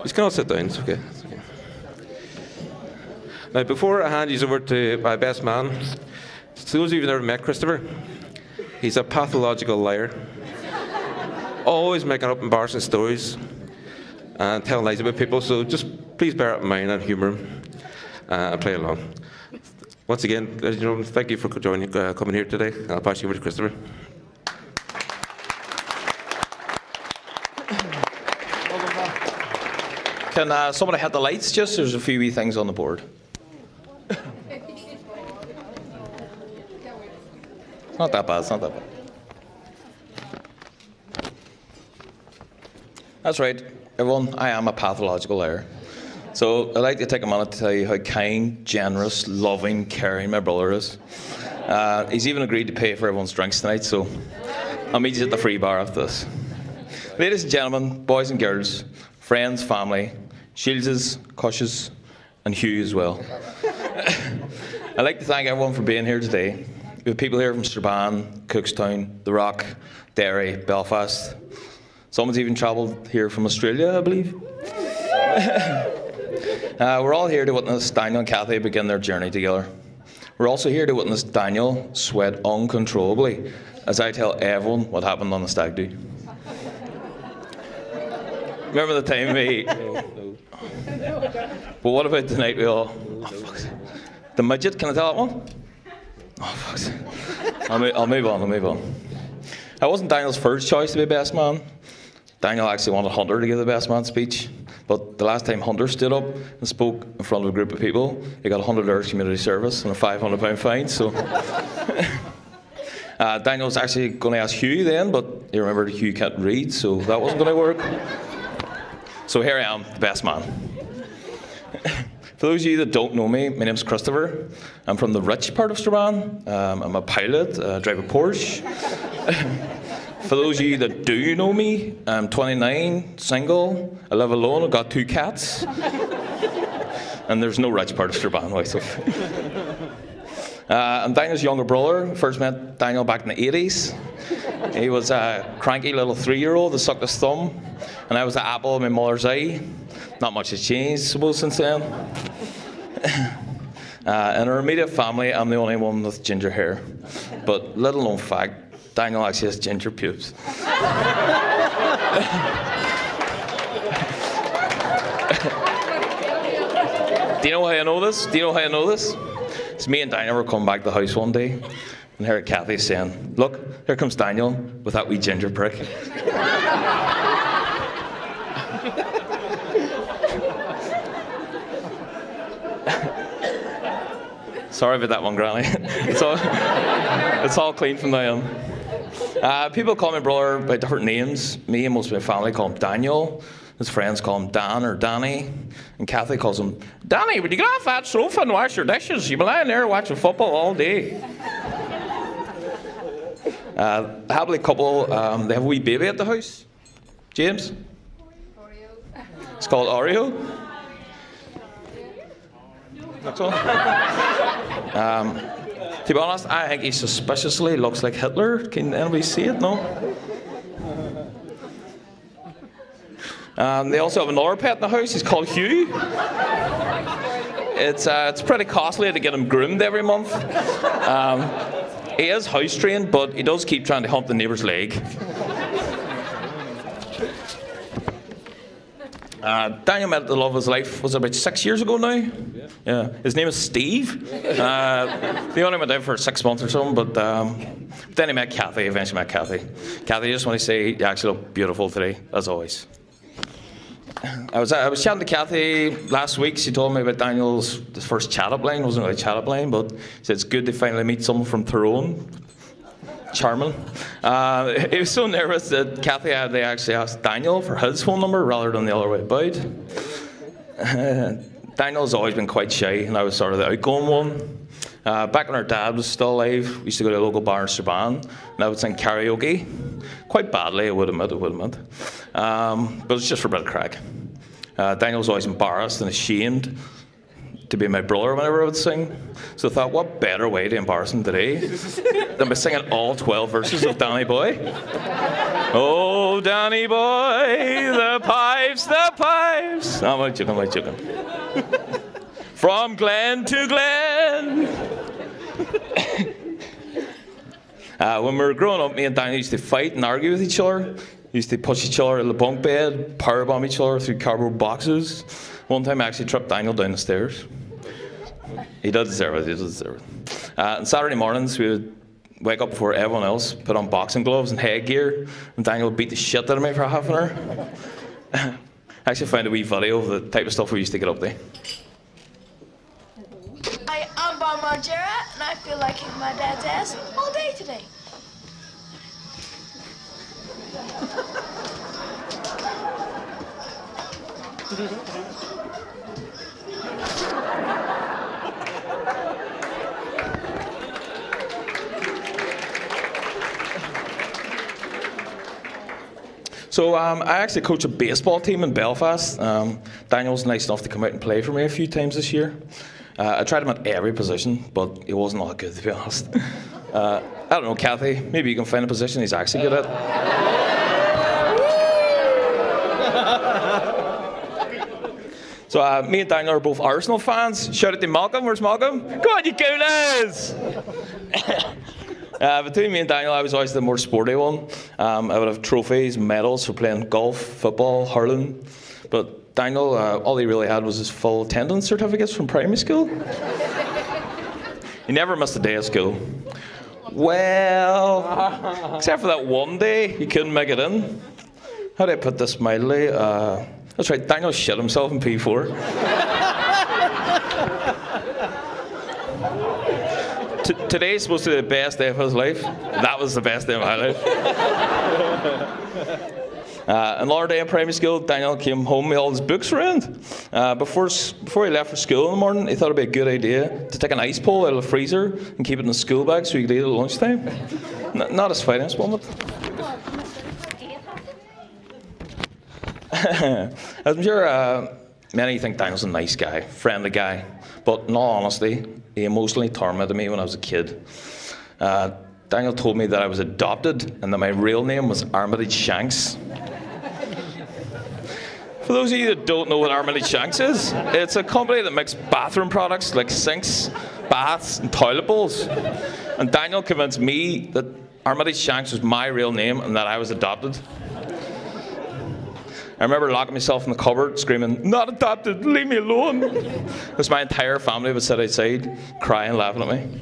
You can all sit down, it's okay. Now, before I hand you over to my best man, to those of you who've never met Christopher, he's a pathological liar. Always making up embarrassing stories and telling lies about people, so just please bear it in mind and humour him and play along. Once again, ladies and gentlemen, thank you for coming here today. I'll pass you over to Christopher. Can somebody hit the lights just? There's a few wee things on the board. It's not that bad, it's not that bad. That's right, everyone, I am a pathological liar. So I'd like to take a minute to tell you how kind, generous, loving, caring my brother is. He's even agreed to pay for everyone's drinks tonight, so I'll meet you at the free bar after this. Ladies and gentlemen, boys and girls, friends, family, Shields, Cushes, and Hugh as well. I'd like to thank everyone for being here today. We have people here from Strabane, Cookstown, The Rock, Derry, Belfast. Someone's even travelled here from Australia, I believe. We're all here to witness Daniel and Kathy begin their journey together. We're also here to witness Daniel sweat uncontrollably as I tell everyone what happened on the stag do. Remember the time we... But what about the night we all... Oh, fuck. The midget, can I tell that one? Oh, fuck. I'll move on. That wasn't Daniel's first choice to be best man. Daniel actually wanted Hunter to give the best man speech. But the last time Hunter stood up and spoke in front of a group of people, he got €100 community service and a £500 fine, so... Daniel was actually going to ask Hugh then, but you remember Hugh can't read, so that wasn't going to work. So here I am, the best man. For those of you that don't know me, my name's Christopher. I'm from the rich part of Strabane. I'm a pilot, drive a Porsche. For those of you that do know me, I'm 29, single, I live alone, I've got 2 cats. And there's no rich part of Strabane, so. I'm Daniel's younger brother. First met Daniel back in the 80s. He was a cranky little 3-year-old that sucked his thumb, and I was the apple of my mother's eye. Not much has changed, I suppose, since then. In our immediate family, I'm the only one with ginger hair. But little known fact, Daniel actually has ginger pubes. Do you know how I know this? It's me and Daniel were coming back to the house one day, and here Kathy saying, "Look, here comes Daniel with that wee ginger prick." Sorry about that one, Granny. It's all clean from now on. People call my brother by different names. Me and most of my family call him Daniel. His friends call him Dan or Danny. And Kathy calls him, "Danny, would you get off that sofa and wash your dishes? You've been lying there watching football all day." Happily couple, they have a wee baby at the house. James? Oreo. It's called Oreo? That's all. To be honest, I think he suspiciously looks like Hitler. Can anybody see it? No? They also have another pet in the house. He's called Hugh. It's pretty costly to get him groomed every month. He is house trained, but he does keep trying to hump the neighbour's leg. Daniel met the love of his life, was it about 6 years ago now? Yeah. His name is Steve. They only went out for 6 months or something, but then he met Kathy, eventually met Kathy. Kathy, I just want to say you actually look beautiful today, as always. I was chatting to Kathy last week. She told me about Daniel's first chat-up line. It wasn't really a chat-up line, but she said it's good to finally meet someone from Tyrone. Charming. He was so nervous that Kathy they actually asked Daniel for his phone number rather than the other way about. Daniel's always been quite shy, and I was sort of the outgoing one. Back when our dad was still alive, we used to go to a local bar in Strabane, and I would sing karaoke. Quite badly, I would admit. But it's just for a bit of crack. Daniel was always embarrassed and ashamed to be my brother whenever I would sing. So I thought, what better way to embarrass him today than by singing all 12 verses of Danny Boy? Oh, Danny Boy, the pipe pipes, the pipes. No, I'm only joking. From Glen to Glen. When we were growing up, me and Daniel used to fight and argue with each other. We used to push each other in the bunk bed, powerbomb each other through cardboard boxes. One time I actually tripped Daniel down the stairs. He does deserve it, And Saturday mornings, we would wake up before everyone else, put on boxing gloves and headgear, and Daniel would beat the shit out of me for half an hour. I actually found a wee video of the type of stuff we used to get up to. I'm Bob Margera, and I feel like kicking my dad's ass all day today. So I actually coach a baseball team in Belfast. Daniel's nice enough to come out and play for me a few times this year. I tried him at every position, but he wasn't all that good, to be honest. I don't know, Kathy, maybe you can find a position he's actually good at. So me and Daniel are both Arsenal fans. Shout out to Malcolm. Where's Malcolm? Go on, you gooners! Between me and Daniel, I was always the more sporty one. I would have trophies, medals for playing golf, football, hurling. But Daniel, all he really had was his full attendance certificates from primary school. He never missed a day of school. Well, except for that one day he couldn't make it in. How do I put this mildly? That's right, Daniel shit himself in P4. Today's supposed to be the best day of his life. That was the best day of my life. On Laura Day in primary school, Daniel came home with all his books around. Before he left for school in the morning, he thought it'd be a good idea to take an ice pole out of the freezer and keep it in the school bag so he could eat it at lunchtime. Not his finest moment. I'm sure many think Daniel's a nice guy, friendly guy, but in all honesty, he emotionally tormented me when I was a kid. Daniel told me that I was adopted and that my real name was Armitage Shanks. For those of you that don't know what Armitage Shanks is, it's a company that makes bathroom products like sinks, baths, and toilet bowls. And Daniel convinced me that Armitage Shanks was my real name and that I was adopted. I remember locking myself in the cupboard, screaming, "Not adopted, leave me alone!" Because my entire family would sit outside, crying, laughing at me.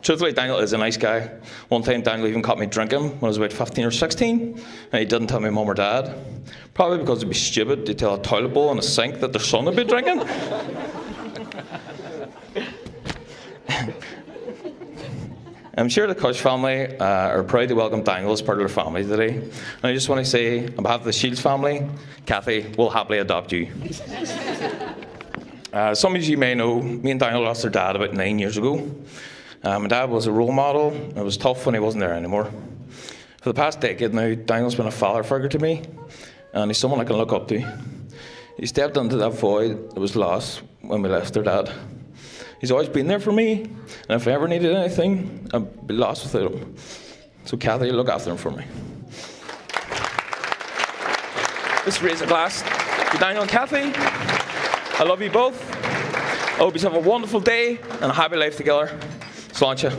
Truthfully, Daniel is a nice guy. One time, Daniel even caught me drinking when I was about 15 or 16, and he didn't tell my mum or dad. Probably because it'd be stupid to tell a toilet bowl and a sink that their son would be drinking. I'm sure the Cush family are proud to welcome Daniel as part of their family today. And I just want to say, on behalf of the Shields family, Kathy will happily adopt you. Some of you may know, me and Daniel lost our dad about 9 years ago. My dad was a role model. It was tough when he wasn't there anymore. For the past decade now, Daniel's been a father figure to me, and he's someone I can look up to. He stepped into that void that was lost when we left our dad. He's always been there for me, and if I ever needed anything, I'd be lost without him. So Kathy, look after him for me. Let's raise a glass to Daniel and Kathy. I love you both. I hope you have a wonderful day and a happy life together. Sláinte.